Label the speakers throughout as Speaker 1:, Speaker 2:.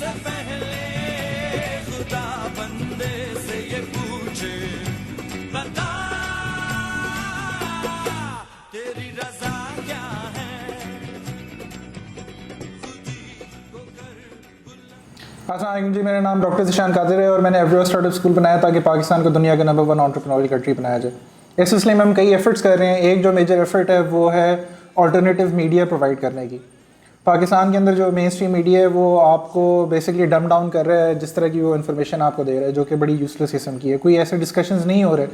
Speaker 1: سے پہلے خدا بندے سے یہ پوچھے بتا تیری رضا کیا ہے.
Speaker 2: السلام علیکم جی، میرا نام ڈاکٹر ذیشان قادر ہے اور میں نے ایوریو اسٹارٹ اپ اسکول بنایا تاکہ پاکستان کو دنیا کا نمبر 1 انٹرپرینوریل کنٹری بنایا جائے. اس سلسلے میں ہم کئی ایفرٹس کر رہے ہیں. ایک جو میجر ایفرٹ ہے وہ ہے آلٹرنیٹیو میڈیا پرووائڈ کرنے کی. پاکستان کے اندر جو مین اسٹریم میڈیا ہے وہ آپ کو بیسکلی ڈم ڈاؤن کر رہا ہے جس طرح کی وہ انفارمیشن آپ کو دے رہا ہے، جو کہ بڑی یوز لیس قسم کی ہے. کوئی ایسے ڈسکشنز نہیں ہو رہے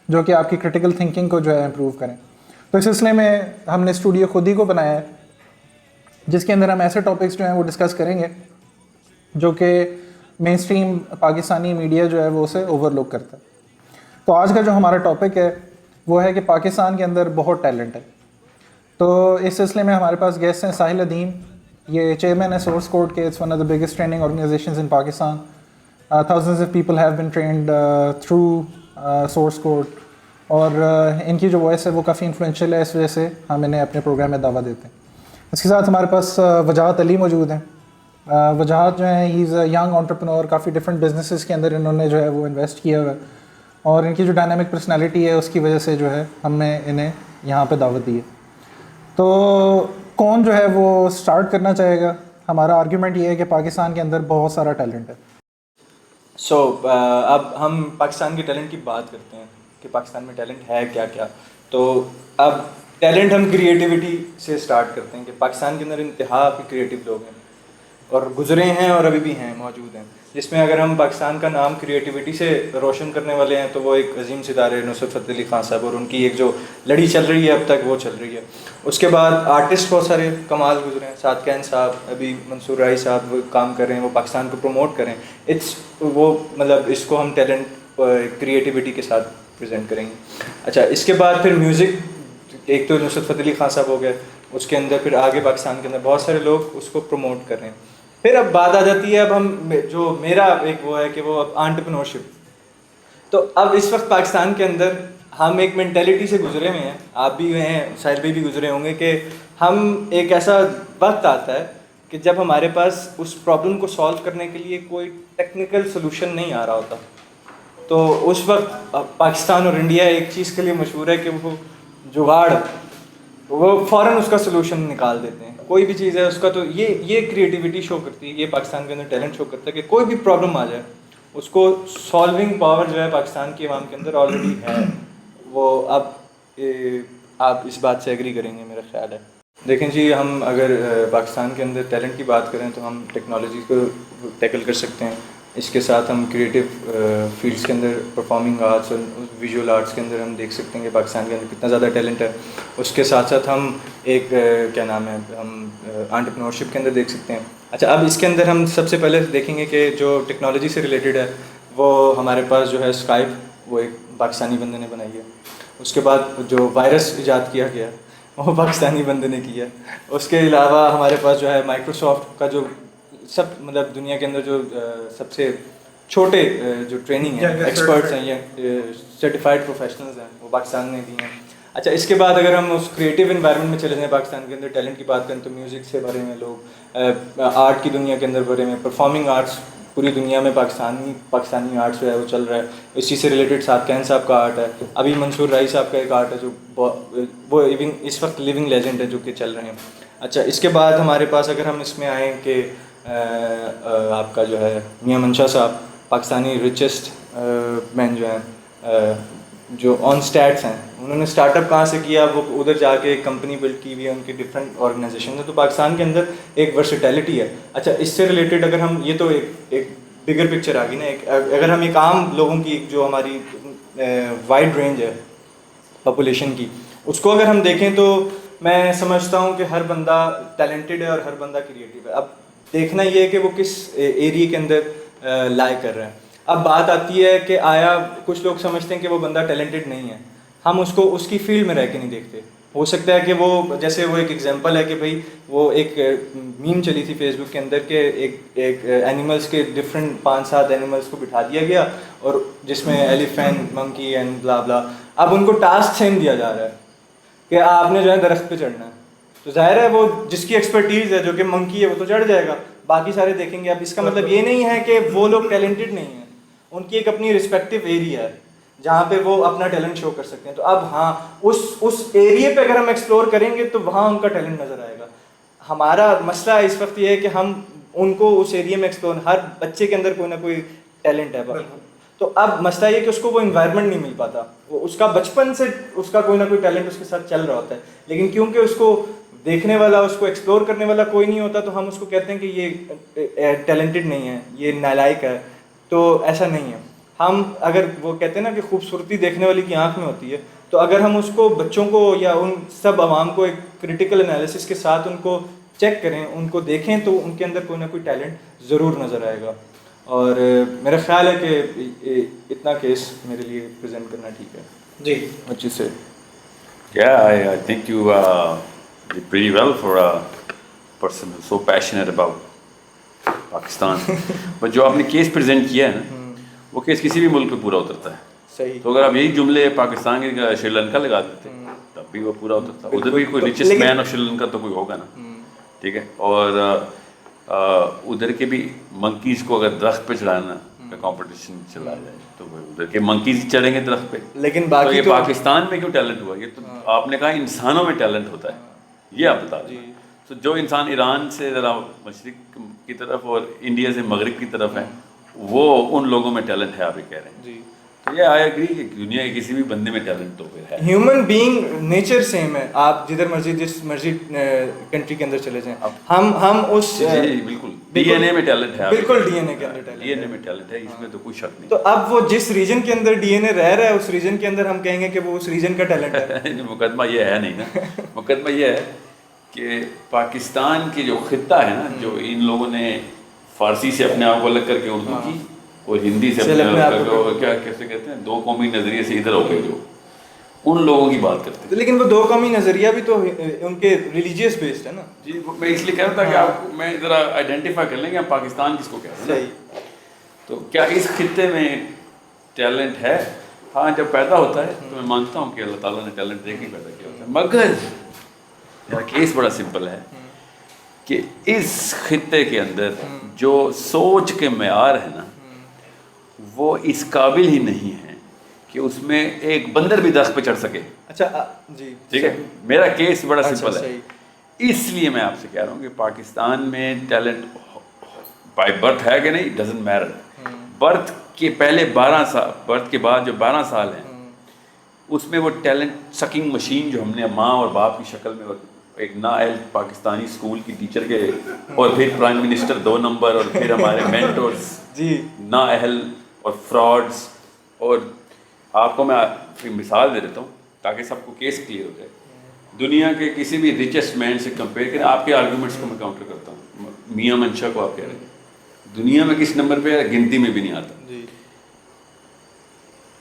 Speaker 2: جو کہ آپ کی کرٹیکل تھنکنگ کو جو ہے امپروو کریں. تو اس سلسلے میں ہم نے اسٹوڈیو خود ہی کو بنایا ہے جس کے اندر ہم ایسے ٹاپکس جو ہیں وہ ڈسکس کریں گے جو کہ مین اسٹریم پاکستانی میڈیا جو ہے وہ اسے اوور لک کرتا ہے. تو آج کا جو ہمارا ٹاپک ہے وہ ہے کہ پاکستان کے اندر بہت ٹیلنٹ ہے. تو اس سلسلے میں ہمارے پاس گیسٹ ہیں ساحل ادیم. یہ چیئرمین ہے سورس کوڈ کے. It's one of the biggest training organizations in Pakistan. Thousands of people have been trained through source code. اور ان کی جو وائس ہے وہ کافی انفلوئنشیل ہے، اس وجہ سے ہم انہیں اپنے پروگرام میں دعویٰ دیتے ہیں. اس کے ساتھ ہمارے پاس وجاہت علی موجود ہیں. وجاہت جو ہیں he is a young entrepreneur. کافی ڈفرینٹ بزنسز کے اندر انہوں نے جو ہے وہ انویسٹ کیا ہوا ہے اور ان کی جو ڈائنامک پرسنالٹی ہے اس کی وجہ سے جو ہے ہم نے انہیں یہاں پہ دعوت دی ہے. تو کون جو ہے وہ سٹارٹ کرنا چاہے گا؟ ہمارا آرگیومنٹ یہ ہے کہ پاکستان کے اندر بہت سارا ٹیلنٹ ہے.
Speaker 3: اب ہم پاکستان کے ٹیلنٹ کی بات کرتے ہیں کہ پاکستان میں ٹیلنٹ ہے کیا کیا. تو اب ٹیلنٹ ہم کریٹیوٹی سے سٹارٹ کرتے ہیں کہ پاکستان کے اندر انتہا کے کریٹیو لوگ ہیں اور گزرے ہیں اور ابھی بھی ہیں، موجود ہیں. جس میں اگر ہم پاکستان کا نام کریٹیوٹی سے روشن کرنے والے ہیں تو وہ ایک عظیم ستارے نصرت فتح علی خان صاحب اور ان کی ایک جو لڑی چل رہی ہے اب تک وہ چل رہی ہے. اس کے بعد آرٹسٹ بہت سارے کمال گزرے ہیں. صادقین صاحب، ابھی منصور رائی صاحب وہ کام کر رہے ہیں، وہ پاکستان کو پروموٹ کریں. وہ مطلب اس کو ہم ٹیلنٹ کریٹیوٹی کے ساتھ پریزنٹ کریں گے. اچھا، اس کے بعد پھر میوزک. ایک تو نصرت فتح علی خان صاحب ہو گئے، اس کے اندر پھر آگے پاکستان کے اندر بہت سارے لوگ اس کو پروموٹ کر رہے ہیں. پھر اب بات آ جاتی ہے، اب ہم جو میرا ایک وہ ہے کہ وہ اب انٹرپرینورشپ. تو اب اس وقت پاکستان کے اندر ہم ایک مینٹیلٹی سے گزرے ہوئے ہیں، آپ بھی ہیں، ساحل بھائی بھی گزرے ہوں گے، کہ ہم ایک ایسا وقت آتا ہے کہ جب ہمارے پاس اس پرابلم کو سالو کرنے کے لیے کوئی ٹیکنیکل سلوشن نہیں آ رہا ہوتا. تو اس وقت پاکستان اور انڈیا ایک چیز کے لیے مشہور ہے کہ وہ جگاڑ، وہ فوراً اس کا سلوشن نکال دیتے ہیں. کوئی بھی چیز ہے اس کا، تو یہ کریٹیوٹی شو کرتی ہے، یہ پاکستان کے اندر ٹیلنٹ شو کرتا ہے کہ کوئی بھی پرابلم آ جائے اس کو سالونگ پاور جو ہے پاکستان کی عوام کے اندر آلریڈی ہے. وہ اب آپ اس بات سے ایگری کریں گے میرا خیال ہے. دیکھیں جی، ہم اگر پاکستان کے اندر ٹیلنٹ کی بات کریں تو ہم ٹیکنالوجی کو ٹیکل کر سکتے ہیں. اس کے ساتھ ہم کریٹیو فیلڈس کے اندر پرفارمنگ آرٹس اور ویژول آرٹس کے اندر ہم دیکھ سکتے ہیں کہ پاکستان کے اندر کتنا زیادہ ٹیلنٹ ہے. اس کے ساتھ ساتھ ہم ایک کیا نام ہے، ہم انٹرپرینورشپ کے اندر دیکھ سکتے ہیں. اچھا، اب اس کے اندر ہم سب سے پہلے دیکھیں گے کہ جو ٹیکنالوجی سے ریلیٹڈ ہے وہ ہمارے پاس جو ہے اسکائپ، وہ ایک پاکستانی بندے نے بنائی ہے. اس کے بعد جو وائرس ایجاد کیا گیا وہ پاکستانی بندے نے کیا. اس کے علاوہ ہمارے پاس جو ہے مائکروسافٹ کا جو مطلب دنیا کے اندر جو سب سے چھوٹے جو ٹریننگ ہیں، ایکسپرٹس ہیں یا سرٹیفائڈ پروفیشنلز ہیں، وہ پاکستان نے دی ہیں. اچھا، اس کے بعد اگر ہم اس کریٹیو انوائرمنٹ میں چلے جائیں پاکستان کے اندر ٹیلنٹ کی بات کریں تو میوزک سے بھرے ہوئے لوگ، آرٹ کی دنیا کے اندر بھرے ہوئے، پرفارمنگ آرٹس پوری دنیا میں پاکستانی آرٹس جو ہے وہ چل رہا ہے. اس چیز سے ریلیٹڈ صادقین صاحب کا آرٹ ہے. ابھی منصور رائی صاحب کا ایک آرٹ ہے جو وہ ایون اس وقت لیونگ لیجنڈ ہے جو کہ چل رہے ہیں. اچھا، اس کے بعد ہمارے پاس اگر ہم اس میں آئیں کہ آپ کا جو ہے میاں منشا صاحب، پاکستانی ریچسٹ مین جو ہیں، جو آن اسٹیٹس ہیں، انہوں نے اسٹارٹ اپ کہاں سے کیا، وہ ادھر جا کے ایک کمپنی بلڈ کی ہوئی ہے، ان کی ڈفرینٹ آرگنائزیشن ہے. تو پاکستان کے اندر ایک ورسٹیلٹی ہے. اچھا، اس سے ریلیٹڈ اگر ہم، یہ تو ایک بگر پکچر آ گئی نا. اگر ہم ایک عام لوگوں کی جو ہماری وائڈ رینج ہے پاپولیشن کی، اس کو اگر ہم دیکھیں تو میں سمجھتا ہوں کہ ہر بندہ ٹیلنٹڈ ہے اور ہر بندہ کریٹیو ہے. اب دیکھنا یہ ہے کہ وہ کس ایریے کے اندر لائے کر رہے ہیں. اب بات آتی ہے کہ آیا کچھ لوگ سمجھتے ہیں کہ وہ بندہ ٹیلنٹڈ نہیں ہے، ہم اس کو اس کی فیلڈ میں رہ کے نہیں دیکھتے. ہو سکتا ہے کہ وہ، جیسے وہ ایک ایگزامپل ہے کہ بھائی وہ ایک میم چلی تھی فیس بک کے اندر کہ ایک اینیملس کے ڈفرینٹ 5-7 اینیملس کو بٹھا دیا گیا اور جس میں ایلیفینٹ، منکی اینڈ بلا بلا. اب ان کو ٹاسک سیم دیا جا رہا ہے کہ آپ نے جو ہے درخت پہ چڑھنا ہے. تو ظاہر ہے وہ جس کی ایکسپرٹیز ہے جو کہ منکی ہے وہ تو چڑھ جائے گا, باقی سارے دیکھیں گے. اب اس کا مطلب یہ نہیں ہے کہ وہ لوگ ٹیلنٹڈ نہیں ہیں, ان کی ایک اپنی رسپیکٹیو ایریا ہے جہاں پہ وہ اپنا ٹیلنٹ شو کر سکتے ہیں. تو اب ہاں اس ایریے پہ اگر ہم ایکسپلور کریں گے تو وہاں ان کا ٹیلنٹ نظر آئے گا. ہمارا مسئلہ اس وقت یہ ہے کہ ہم ان کو اس ایریا میں ایکسپلور, ہر بچے کے اندر کوئی نہ کوئی ٹیلنٹ ہے, تو اب مسئلہ یہ کہ اس کو وہ انوائرمنٹ نہیں مل پاتا. وہ اس کا بچپن سے اس کا کوئی نہ کوئی ٹیلنٹ اس کے ساتھ چل رہا ہوتا ہے, لیکن کیونکہ اس کو دیکھنے والا, اس کو ایکسپلور کرنے والا کوئی نہیں ہوتا, تو ہم اس کو کہتے ہیں کہ یہ ٹیلنٹڈ نہیں ہے, یہ نالائق ہے. تو ایسا نہیں ہے. ہم اگر وہ کہتے ہیں نا کہ خوبصورتی دیکھنے والی کی آنکھ میں ہوتی ہے, تو اگر ہم اس کو بچوں کو یا ان سب عوام کو ایک کریٹیکل انالیسس کے ساتھ ان کو چیک کریں, ان کو دیکھیں, تو ان کے اندر کوئی نہ کوئی ٹیلنٹ ضرور نظر آئے گا. اور میرا خیال ہے کہ اتنا کیس میرے لیے پریزنٹ کرنا ٹھیک ہے.
Speaker 2: جی
Speaker 3: اچھے سے.
Speaker 4: Yeah, I think you did pretty well for a person who's so passionate about Pakistan. But جو آپ نے کیس پریزنٹ کیا ہے نا, وہ کیس کسی بھی ملک پہ پورا اترتا ہے.
Speaker 3: صحیح.
Speaker 4: تو اگر آپ یہی جملے پاکستان کے شری لنکا لگا دیتے تب بھی وہ پورا اترتا. ادھر بھی کوئی richest man of Sri Lanka تو کوئی ہوگا نا, ٹھیک ہے. اور ادھر کے بھی منکیز کو اگر درخت پہ چڑھانا کا کمپٹیشن چلا جائے تو ادھر کے منکیز چڑھیں گے درخت پہ.
Speaker 3: لیکن باقی
Speaker 4: یہ پاکستان میں کیوں ٹیلنٹ ہوا؟ یہ تو آپ نے کہا انسانوں میں ٹیلنٹ ہوتا ہے, یہ آپ بتا دیں. تو جو انسان ایران سے ذرا مشرق کی طرف اور انڈیا سے مغرب کی طرف ہے, وہ ان لوگوں میں ٹیلنٹ ہے, آپ یہ کہہ رہے ہیں.
Speaker 3: جی.
Speaker 4: تو یہ آئی ایگری کہ دنیا کے کسی بھی بندے میں ٹیلنٹ تو پھر ہے.
Speaker 3: ہیومن بینگ نیچر سیم ہے, آپ جدھر مرضی جس مرضی کنٹری کے اندر چلے جائیں, ہم اس
Speaker 4: بالکل ڈی این اے میں ٹیلنٹ ہے.
Speaker 3: بالکل ڈی این اے کے اندر ٹیلنٹ,
Speaker 4: ڈی این اے میں ٹیلنٹ ہے, اس میں تو کوئی شک نہیں.
Speaker 3: تو اب وہ جس ریجن کے اندر ڈی این اے رہ رہا ہے, اس ریجن کے اندر ہم کہیں گے کہ وہ اس ریجن کا ٹیلنٹ ہے.
Speaker 4: مقدمہ یہ ہے نہیں نا. مقدمہ یہ ہے کہ پاکستان کی جو خطہ ہے نا, جو ان لوگوں نے فارسی سے اپنے آپ کو الگ کر کے اردو کی اور ہندی سے اپنے الگ کر کے, کیا کیسے کہتے ہیں, دو قومی نظریے سے ادھر ہو گئے, جو ان لوگوں کی بات کرتے ہیں.
Speaker 3: لیکن وہ دو قومی نظریہ بھی تو ان کے ریلیجیس بیسڈ ہے نا.
Speaker 4: جی میں اس لیے کہہ رہا تھا کہ آپ میں ذرا آئیڈینٹیفائی کر لیں گے ہم پاکستان کس کو کہتے ہیں. تو کیا اس خطے میں ٹیلنٹ ہے؟ ہاں جب پیدا ہوتا ہے تو میں مانتا ہوں کہ اللہ تعالیٰ نے ٹیلنٹ دے کے پیدا کیا ہوتا ہے, مگر میرا کیس بڑا سمپل ہے کہ اس خطے کے اندر جو سوچ کے معیار ہے نا, وہ اس قابل ہی نہیں ہے کہ اس میں ایک بندر بھی درخت پہ چڑھ سکے.
Speaker 3: اچھا جی
Speaker 4: ٹھیک ہے, میرا کیس بڑا سمپل ہے. اس لیے میں آپ سے کہہ رہا ہوں کہ پاکستان میں ٹیلنٹ بائی برتھ ہے کہ نہیں, ڈزنٹ میٹر. برتھ کے پہلے 12 سال, برتھ کے بعد جو 12 سال ہیں, اس میں وہ ٹیلنٹ سکنگ مشین جو ہم نے ماں اور باپ کی شکل میں, ایک نااہل پاکستانی اسکول کی ٹیچر کے, اور پھر پرائم منسٹر 2 نمبر, اور پھر ہمارے مینٹورز
Speaker 3: جی
Speaker 4: نااہل اور فراڈز. اور آپ کو میں مثال دے دیتا ہوں تاکہ سب کو کیس کلیئر ہو جائے. دنیا کے کسی بھی ریچسٹ مین سے کمپیئر کریں, آپ کے آرگومنٹس کو میں کاؤنٹر کرتا ہوں. میاں منشا کو آپ کہہ رہے ہیں دنیا میں کس نمبر پہ ہے, گنتی میں بھی نہیں آتا.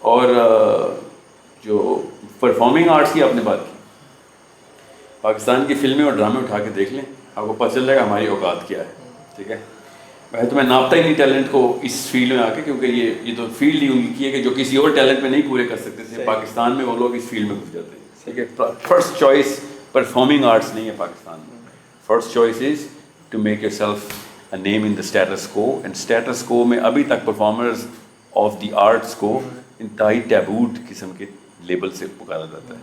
Speaker 4: اور جو پرفارمنگ آرٹس کی آپ نے بات کی, پاکستان کی فلمیں اور ڈرامے اٹھا کے دیکھ لیں, آپ کو پتہ چل جائے گا ہماری اوقات کیا ہے. ٹھیک ہے, میں تو میں ناپتا ہی نہیں ٹیلنٹ کو اس فیلڈ میں آ کے, کیونکہ یہ تو فیلڈ ہی ان کی ہے کہ جو کسی اور ٹیلنٹ میں نہیں پورے کر سکتے تھے, پاکستان میں وہ لوگ اس فیلڈ میں گھس جاتے ہیں. ٹھیک ہے, فرسٹ چوائس پرفارمنگ آرٹس نہیں ہے پاکستان میں. First choice is to make yourself a name in the status quo, and status quo میں ابھی تک پرفارمرز آف دی آرٹس کو انتہائی ٹیبوڈ قسم کے لیبل سے پکارا جاتا ہے.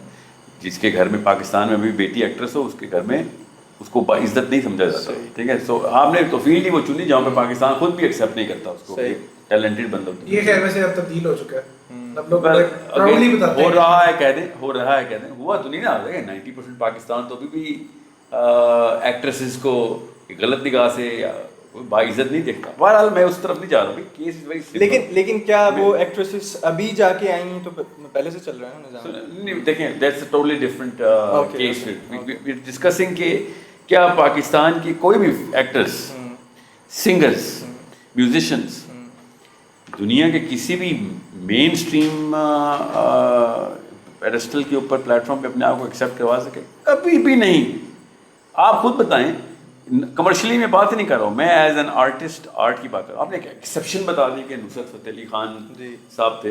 Speaker 4: جس کے گھر میں پاکستان میں ابھی بیٹی ایکٹریس ہو, اس کے گھر میں اس کو باعزت نہیں سمجھا جاتا. ٹھیک ہے, سو آپ نے تو فیلڈ ہی وہ چنی جہاں پہ پاکستان خود بھی ایکسیپٹ نہیں کرتا اس کو ٹیلنٹڈ بندہ.
Speaker 2: یہ خیر ویسے اب تبدیل ہو چکا ہے,
Speaker 4: ہو رہا ہے کہہ دیں, ہوا تو نہیں نا. 90% پاکستان تو ابھی بھی ایکٹریسز کو غلط نگاہ سے یا باعزت نہیں دیکھتا. بہرحال میں اس طرف نہیں جا رہا ہوں.
Speaker 3: لیکن کیا وہ ایکٹریسز ابھی جا کے آئی ہیں تو پہلے سے چل رہا ہے نظام؟
Speaker 4: دیکھیں that's a totally different case. We discussing کہ کیا پاکستان کی کوئی بھی ایکٹرس, سنگرس, میوزیشنس دنیا کے کسی بھی مین اسٹریم پیڈسٹل کے اوپر پلیٹ فارم پہ اپنے آپ کو ایکسیپٹ کروا سکے؟ کبھی بھی نہیں. آپ خود بتائیں, کمرشلی میں بات نہیں کر رہا ہوں, میں ایز این آرٹسٹ آرٹ کی بات کر رہا ہوں. آپ نے ایک ایکسیپشن بتا دی کہ نصرت فتح علی خان صاحب تھے,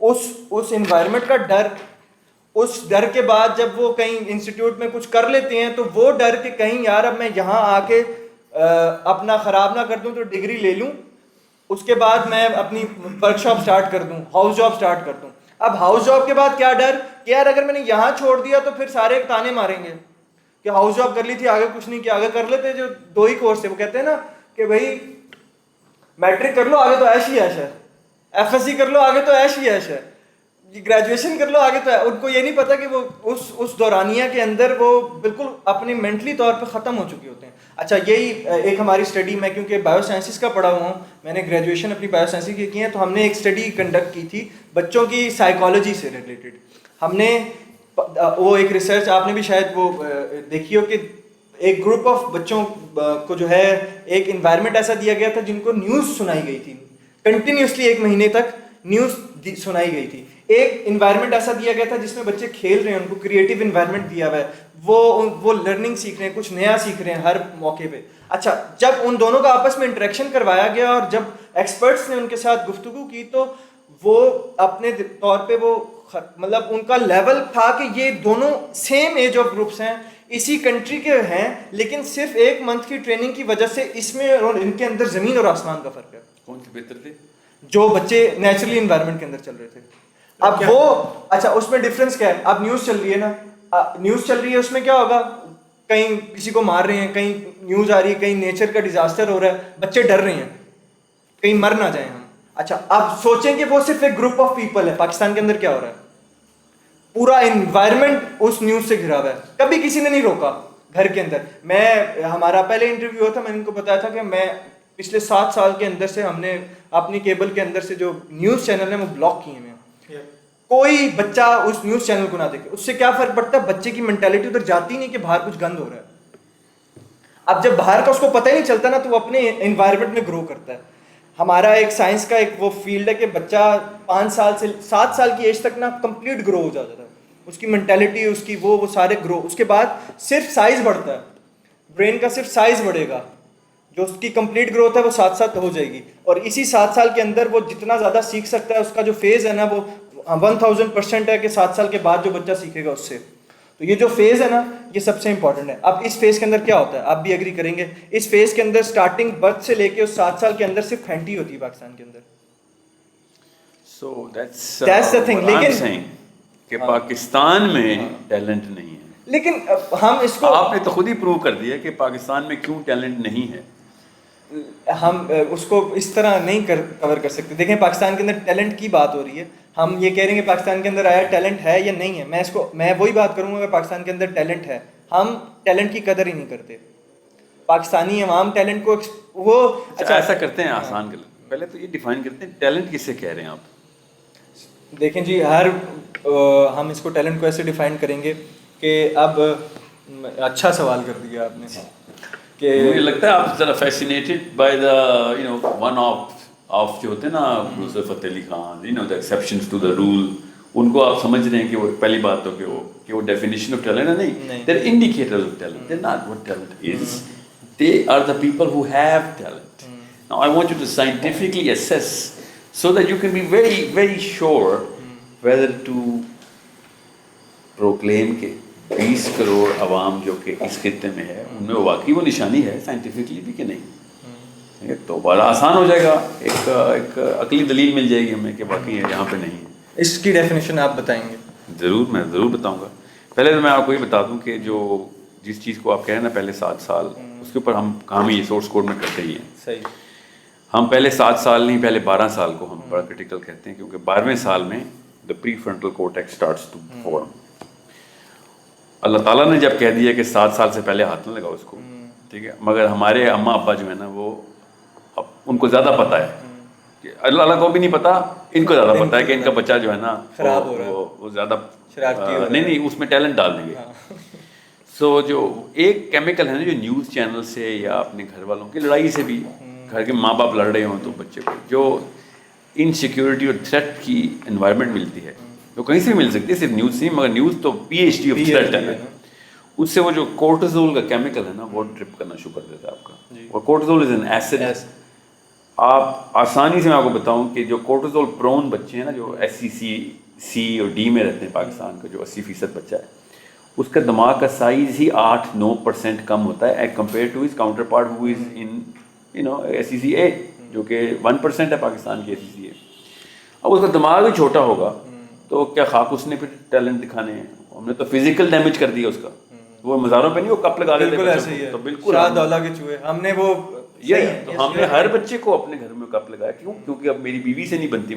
Speaker 3: اس انوائرمنٹ کا ڈر, اس ڈر کے بعد جب وہ کہیں انسٹیٹیوٹ میں کچھ کر لیتے ہیں تو وہ ڈر کہ کہیں یار اب میں یہاں آ کے اپنا خراب نہ کر دوں تو ڈگری لے لوں, اس کے بعد میں اپنی ورک شاپ اسٹارٹ کر دوں, ہاؤس جاب اسٹارٹ کر دوں. اب ہاؤس جاب کے بعد کیا ڈر کہ یار اگر میں نے یہاں چھوڑ دیا تو پھر سارے تانے ماریں گے کہ ہاؤس جاب کر لی تھی, آگے کچھ نہیں کیا. آگے کر لیتے جو 2 ہی کورس ہے, وہ کہتے ہیں نا کہ بھائی میٹرک کر لو آگے تو ایش ہی ایش ہے, ایف ایس سی کر لو آگے تو ایش ہی ایش ہے, گریجویشن کر لو آگے تو ہے. ان کو یہ نہیں پتا کہ وہ اس دورانیہ کے اندر وہ بالکل اپنی مینٹلی طور پہ ختم ہو چکے ہوتے ہیں. اچھا یہی ایک ہماری اسٹڈی, میں کیونکہ بایو سائنسز کا پڑھا ہوا ہوں, میں نے گریجویشن اپنی بایو سائنسز کی ہے, تو ہم نے ایک اسٹڈی کنڈکٹ کی تھی بچوں کی سائیکالوجی سے ریلیٹڈ. ہم نے وہ ایک ریسرچ آپ نے بھی شاید وہ دیکھی ہو کہ ایک گروپ آف بچوں کو جو ہے ایک انوائرمنٹ ایسا دیا گیا تھا جن کو نیوز سنائی گئی تھی کنٹینیوسلی, 1 مہینے تک نیوز سنائی گئی تھی. ایک انوائرمنٹ ایسا دیا گیا تھا جس میں بچے کھیل رہے ہیں, ان کو کریٹیو انوائرمنٹ دیا ہوا ہے, وہ لرننگ سیکھ رہے ہیں, کچھ نیا سیکھ رہے ہیں ہر موقع پہ. اچھا جب ان دونوں کا آپس میں انٹریکشن کروایا گیا اور جب ایکسپرٹس نے ان کے ساتھ گفتگو کی تو وہ اپنے طور پہ وہ مطلب ان کا لیول تھا کہ یہ دونوں سیم ایج آف گروپس ہیں, اسی کنٹری کے ہیں, لیکن صرف 1 منتھ کی ٹریننگ کی وجہ سے اس میں اور ان کے اندر زمین اور آسمان کا فرق ہے.
Speaker 4: کون سے بہتر تھے؟ جو
Speaker 3: بچے نیچرلی انوائرمنٹ کے اندر چل رہے تھے. اب وہ اچھا اس میں ڈفرینس کیا ہے, اب نیوز چل رہی ہے نا, نیوز چل رہی ہے, اس میں کیا ہوگا, کہیں کسی کو مار رہے ہیں, کہیں نیوز آ رہی ہے, کہیں نیچر کا ڈیزاسٹر ہو رہا ہے, بچے ڈر رہے ہیں کہیں مر نہ جائیں ہم. اچھا اب سوچیں کہ وہ صرف ایک گروپ آف پیپل ہے. پاکستان کے اندر کیا ہو رہا ہے, پورا انوائرمنٹ اس نیوز سے گھرا ہوا ہے, کبھی کسی نے نہیں روکا. گھر کے اندر ہمارا پہلے انٹرویو ہوا تھا, میں نے ان کو بتایا تھا کہ میں پچھلے 7 سال کے اندر سے ہم نے اپنی کیبل کے اندر سے جو نیوز چینل ہیں وہ بلاک کیے ہیں. کوئی بچہ اس نیوز چینل کو نہ دیکھے. اس سے کیا فرق پڑتا ہے, بچے کی مینٹیلٹی ادھر جاتی نہیں کہ باہر کچھ گند ہو رہا ہے. اب جب باہر کا اس کو پتہ ہی نہیں چلتا نا تو وہ اپنے انوائرمنٹ میں گرو کرتا ہے. ہمارا ایک سائنس کا ایک وہ فیلڈ ہے کہ بچہ 5 سال سے 7 سال کی ایج تک نا کمپلیٹ گرو ہو جاتا ہے, اس کی مینٹیلٹی, اس کی وہ سارے گرو. اس کے بعد صرف سائز بڑھتا ہے, برین کا صرف سائز بڑھے گا, جو اس کی کمپلیٹ گروتھ ہے وہ 7 ہو جائے گی. اور اسی 7 سال کے اندر وہ جتنا زیادہ سیکھ سکتا ہے, اس کا جو فیز ہے نا وہ 1000% ہے کہ 7 سال کے بعد جو بچہ سیکھے گا اس سے. تو یہ جو فیز ہے نا یہ سب سے امپورٹنٹ ہے. اب اس فیز کے اندر کیا ہوتا ہے, آپ بھی ایگری کریں گے, اس فیز کے اندر اسٹارٹنگ برتھ سے لے کے اس 7 سال کے اندر صرف گھنٹی ہوتی ہے پاکستان کے اندر.
Speaker 4: So that's
Speaker 3: the thing. لیکن
Speaker 4: کہ پاکستان میں ٹیلنٹ نہیں ہے,
Speaker 3: لیکن ہم اس کو
Speaker 4: آپ نے تو خود ہی پروو کر دیا کہ پاکستان میں کیوں ٹیلنٹ نہیں ہے.
Speaker 3: ہم اس کو اس طرح نہیں کور کر سکتے. دیکھیں پاکستان کے اندر ٹیلنٹ کی بات ہو رہی ہے, ہم یہ کہہ رہے ہیں کہ پاکستان کے اندر آیا ٹیلنٹ ہے یا نہیں ہے. میں وہی بات کروں گا کہ پاکستان کے اندر ٹیلنٹ ہے, ہم ٹیلنٹ کی قدر ہی نہیں کرتے. پاکستانی عوام ٹیلنٹ کو وہ
Speaker 4: ایسا کرتے ہیں آسان کر, پہلے تو یہ ڈیفائن کرتے ہیں ٹیلنٹ کسے کہہ رہے ہیں آپ.
Speaker 3: دیکھیں جی ہم اس کو ٹیلنٹ کو ایسے ڈیفائن کریں گے کہ اب اچھا سوال کر دیا آپ نے کہ
Speaker 4: مجھے لگتا ہے آپ ذرا fascinated by the one of جو ہوتے ہیں نا نصرت فتح علی خان, دا ایکسیپشنز ٹو دا رول, ان کو آپ سمجھ رہے ہیں کہ وہ پہلی بات تو کہ وہ ڈیفینیشن آف ٹیلنٹ ہے نہیں, they are indicators of talent, they are not what talent is, they are the people who have talent. Now I want you to scientifically assess so that you can be very very sure whether to proclaim کہ 20 کروڑ عوام جو کہ اس خطے میں ہے ان میں واقعی وہ نشانی ہے سائنٹیفکلی بھی کہ نہیں. تو بڑا آسان ہو جائے گا, ایک عقلی دلیل مل جائے گی ہمیں کہ واقعی ہے یہاں پہ نہیں ہے.
Speaker 3: اس کی ڈیفینیشن آپ بتائیں گے؟
Speaker 4: میں ضرور بتاؤں گا. پہلے تو میں آپ کو یہ بتا دوں کہ جو جس چیز کو آپ کہہ رہے ہیں نا پہلے 7 سال, اس کے اوپر ہم کام ہی سورس کوڈ میں کرتے ہی ہیں.
Speaker 3: صحیح.
Speaker 4: ہم پہلے 7 سال نہیں, پہلے 12 سال کو ہم بڑا کرٹیکل کہتے ہیں, کیونکہ 12ویں سال میں the prefrontal cortex starts to form. اللہ تعالیٰ نے جب کہہ دیا کہ 7 سال سے پہلے ہاتھ نہ لگاؤ اس کو, ٹھیک ہے, مگر ہمارے اماں ابا جو ہے نا وہ ان کو زیادہ پتہ ہے کہ اللہ کو بھی نہیں پتا, ان کو زیادہ پتہ ہے کہ ان کا بچہ جو ہے نا
Speaker 3: خراب ہو رہا ہے,
Speaker 4: وہ زیادہ نہیں اس میں ٹیلنٹ ڈال دیں گے. سو جو ایک کیمیکل ہے نا جو نیوز چینل سے یا اپنے گھر والوں کی لڑائی سے بھی, گھر کے ماں باپ لڑ رہے ہوں تو بچے کو جو انسیکیورٹی اور تھریٹ کی انوائرمنٹ ملتی ہے وہ کہیں سے مل سکتی ہے, صرف نیوز سے ہی, مگر نیوز تو PhD آف تھریٹ ہے. اس سے وہ جو کورٹیزول کا کیمیکل ہے نا وہ ڈرپ کرنا شروع کر دیتا ہے آپ کا. اور کورٹیزول از این ایسڈ, آپ آسانی سے میں آپ کو بتاؤں کہ جو کورٹیزول پرون بچے ہیں نا، جو SC اور D میں رہتے ہیں پاکستان کا، جو 80% بچہ ہے، اس کا دماغ کا سائز ہی 8-9% کم ہوتا ہے as compared to his counterpart who is in SCCA، جو کہ 1% ہے پاکستان کی SCCA۔ اب اس کا دماغ بھی چھوٹا ہوگا تو کیا خاک اس نے پھر ٹیلنٹ دکھانے ہیں؟ ہم نے تو فزیکل ڈیمیج کر دیا اس کا، وہ مزاروں پہ نہیں وہ کپ لگا دیتے،
Speaker 3: بالکل ایسے ہی ہے،
Speaker 4: تو بالکل
Speaker 3: شاہ دولہ کے چوہے ہم نے وہ
Speaker 4: تو ہم نے ہر بچے کو اپنے گھر میں کپ لگایا، کیوں؟ کیونکہ اب میری بیوی سے نہیں بنتی،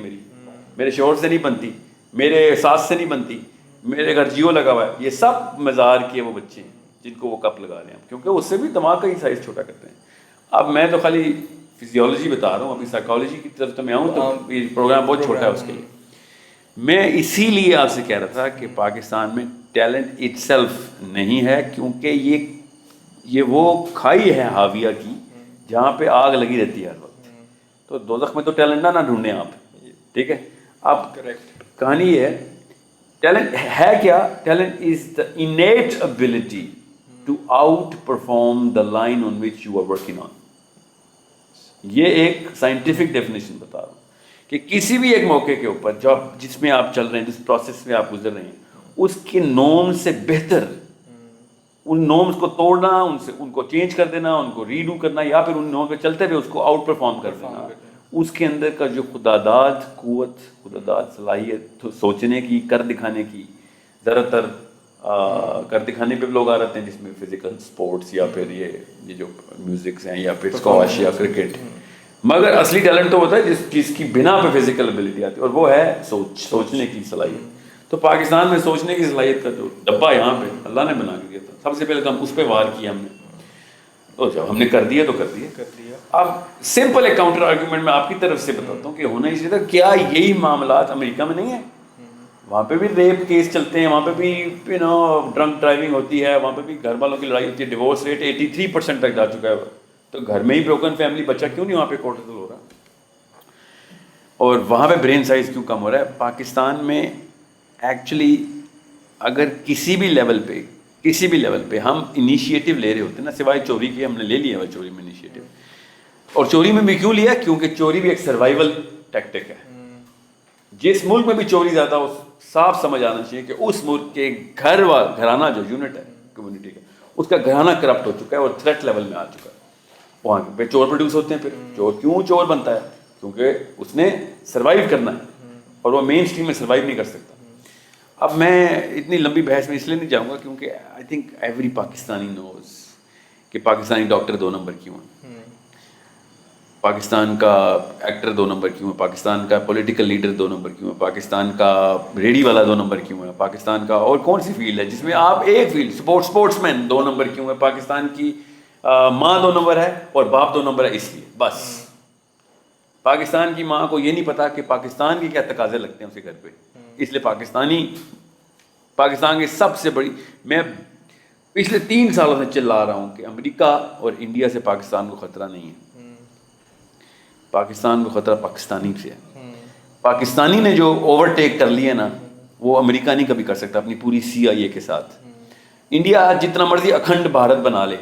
Speaker 4: میرے شوہر سے نہیں بنتی، میرے ساس سے نہیں بنتی، میرے گھر جیو لگا ہوا ہے، یہ سب مزار کے وہ بچے ہیں جن کو وہ کپ لگا رہے ہیں، کیونکہ اس سے بھی دماغ کا ہی سائز چھوٹا کرتے ہیں۔ اب میں تو خالی فزیولوجی بتا رہا ہوں، ابھی سائیکالوجی کی طرف تو میں آؤں تو یہ پروگرام بہت چھوٹا ہے اس کے لیے۔ میں اسی لیے آپ سے کہہ رہا تھا کہ پاکستان میں ٹیلنٹ اٹ سیلف نہیں ہے، کیونکہ یہ وہ کھائی ہے حاویہ کی جہاں پہ آگ لگی رہتی ہے ہر وقت، تو دوزخ میں تو ٹیلنٹ نہ ڈھونڈیں آپ، ٹھیک ہے؟ اب کہانی یہ ہے، ٹیلنٹ ہے کیا؟ Talent is the innate ability to outperform the line on which you are working on. یہ ایک سائنٹیفک ڈیفینیشن بتا رہا ہوں کہ کسی بھی ایک موقع کے اوپر جس میں آپ چل رہے ہیں، جس پروسیس میں آپ گزر رہے ہیں، اس کے نارم سے بہتر، ان نارمس کو توڑنا، ان کو چینج کر دینا، ان کو ریڈو کرنا، یا پھر ان نارم پہ چلتے ہوئے اس کو آؤٹ پرفارم کر دینا، اس کے اندر کا جو خداداد قوت، خداداد صلاحیت سوچنے کی، کر دکھانے کی، زیادہ تر کر دکھانے پہ لوگ آ رہتے ہیں، جس میں فزیکل سپورٹس یا پھر یہ جو میوزکس ہیں یا پھر اسکواش یا کرکٹ، مگر اصلی ٹیلنٹ تو ہوتا ہے جس چیز کی بنا پہ فزیکل ابیلٹی آتی ہے، اور وہ ہے سوچنے کی صلاحیت۔ تو پاکستان میں سوچنے کی صلاحیت کا جو ڈبہ یہاں پہ اللہ نے بنا کے دیا تھا، سب سے پہلے تو ہم اس پہ وار کیا ہم نے، تو جب ہم نے کر دیا تو کر دیا۔ اب سمپل ایک کاؤنٹر آرگیومنٹ میں آپ کی طرف سے بتاتا ہوں کہ ہونا ہی چاہیے تھا۔ کیا یہی معاملات امریکہ میں نہیں ہیں؟ وہاں پہ بھی ریپ کیس چلتے ہیں، وہاں پہ بھی ڈرنک ڈرائیونگ ہوتی ہے، وہاں پہ بھی گھر والوں کی لڑائی ہوتی ہے، ڈیورس ریٹ 83% تک جا چکا ہے، تو گھر میں ہی بروکن فیملی بچہ کیوں نہیں وہاں پہ کورٹیزول ہو رہا؟ اور وہاں پہ برین سائز کیوں کم ہو رہا ہے؟ پاکستان میں ایکچولی اگر کسی بھی لیول پہ ہم انیشیٹو لے رہے ہوتے ہیں نا، سوائے چوری کے، ہم نے لے لیا ہے چوری میں انیشیٹو، اور چوری میں بھی کیوں لیا؟ کیونکہ چوری بھی ایک سروائیول ٹیکٹک ہے۔ جس ملک میں بھی چوری زیادہ ہو، صاف سمجھ آنا چاہیے کہ اس ملک کے گھرانہ جو یونٹ ہے کمیونٹی کا، اس کا گھرانہ کرپٹ ہو چکا ہے اور تھریٹ لیول میں آ چکا ہے، وہاں پہ چور پروڈیوس ہوتے ہیں۔ پھر چور کیوں چور بنتا ہے؟ کیونکہ اس نے سروائیو کرنا ہے، اور وہ مین اسٹریم میں سروائیو نہیں کر سکتا۔ اب میں اتنی لمبی بحث میں اس لیے نہیں جاؤں گا کیونکہ آئی تھنک ایوری پاکستانی نوز کہ پاکستانی ڈاکٹر 2 نمبر کیوں ہیں، پاکستان کا ایکٹر 2 نمبر کیوں ہے، پاکستان کا پولیٹیکل لیڈر 2 نمبر کیوں ہے، پاکستان کا ریڈی والا 2 نمبر کیوں ہے، پاکستان کا اور کون سی فیلڈ ہے جس میں آپ ایک فیلڈ اسپورٹس مین 2 نمبر کیوں ہے، پاکستان کی ماں 2 نمبر ہے اور باپ 2 نمبر ہے، اس لیے بس پاکستان کی ماں کو یہ نہیں پتا کہ پاکستان کے کیا تقاضے لگتے ہیں اس کے گھر پہ، اس لیے پاکستان کی سب سے بڑی، میں پچھلے 3 سالوں سے چلا رہا ہوں کہ امریکہ اور انڈیا سے پاکستان کو خطرہ نہیں ہے، پاکستان کو خطرہ پاکستانی سے ہے۔ پاکستانی نے جو اوورٹیک کر لیا نا، وہ امریکہ نہیں کبھی کر سکتا اپنی پوری CIA کے ساتھ۔ انڈیا جتنا مرضی اکھنڈ بھارت بنا لے،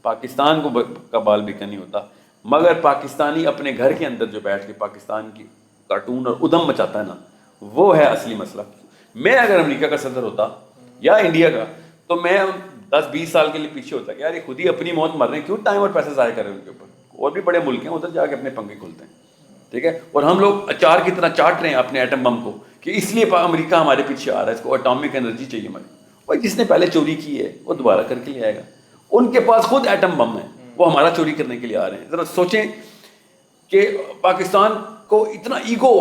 Speaker 4: پاکستان کو کا بال بیکن نہیں ہوتا، مگر پاکستانی اپنے گھر کے اندر جو بیٹھ کے پاکستان کی کارٹون اور ادھم مچاتا ہے نا، وہ ہے اصلی مسئلہ۔ میں اگر امریکہ کا صدر ہوتا یا انڈیا کا، تو میں 10-20 سال کے لیے پیچھے ہوتا کہ یار یہ خود ہی اپنی موت مر رہے ہیں، کیوں ٹائم اور پیسے ضائع کر رہے ہیں ان کے اوپر، اور بھی بڑے ملک ہیں ادھر جا کے اپنے پنکھے کھولتے ہیں، ٹھیک ہے؟ اور ہم لوگ اچار کی طرح چاٹ رہے ہیں اپنے ایٹم بم کو کہ اس لیے امریکہ ہمارے پیچھے آ رہا ہے، اس کو اٹامک انرجی چاہیے ہماری۔ بھائی جس نے پہلے چوری کی ہے وہ دوبارہ کر کے لے آئے گا، ان کے پاس خود ایٹم بم ہے، وہ ہمارا چوری کرنے کے لیے آ رہے ہیں۔ ذرا سوچیں کہ پاکستان کو اتنا ایگو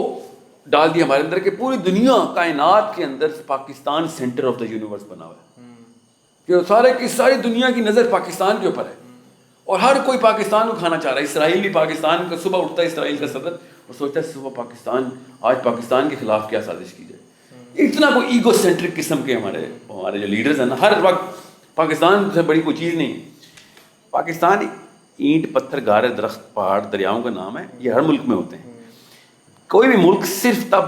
Speaker 4: ڈال دیا ہمارے اندر کہ پوری دنیا کائنات کے اندر Pakistan centre of the universe بنا ہوا ہے، کہ ساری دنیا کی نظر پاکستان کے اوپر ہے، اور ہر کوئی پاکستان کو کھانا چاہ رہا ہے۔ اسرائیل بھی پاکستان کا، صبح اٹھتا ہے اسرائیل کا صدر اور سوچتا ہے صبح آج پاکستان کے خلاف کیا سازش کی جائے۔ اتنا کوئی ایگو سینٹرک قسم کے ہمارے جو لیڈرز ہیں نا، ہر وقت پاکستان سے بڑی کوئی چیز نہیں۔ پاکستان اینٹ پتھر گارے درخت پہاڑ دریاؤں کا نام ہے، یہ ہر ملک میں ہوتے ہیں۔ کوئی بھی ملک صرف تب